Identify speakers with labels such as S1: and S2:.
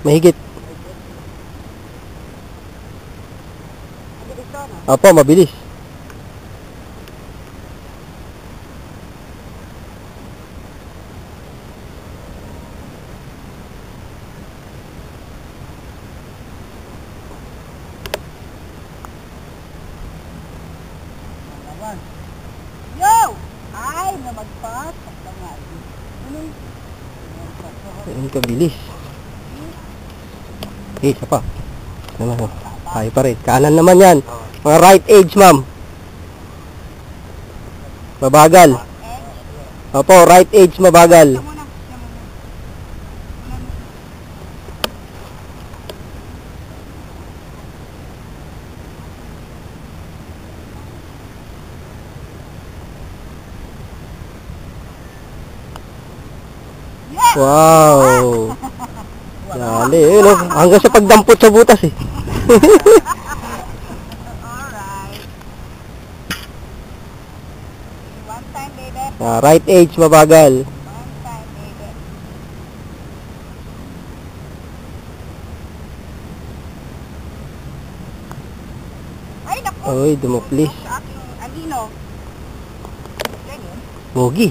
S1: Mahigit.
S2: Mabilis to, no?
S1: Opo, mabilis.
S2: Yo! Ay, namagpas. Ano?
S1: Ayun kabilis. Isa pa. Naman, tayo pa rin. Kanan naman yan. Mga right edge, ma'am. Mabagal. Opo, right edge, mabagal.
S2: Siya muna. Yeah!
S1: Wow. Dali, yun, oh. Hanggang sa pagdampot sa butas, eh.
S2: Alright. One time, baby.
S1: Right edge, mabagal.
S2: One time, baby. Ay, naku!
S1: Oy, dumuplis.
S2: Sa aking anino. Yan yun.
S1: Mogi.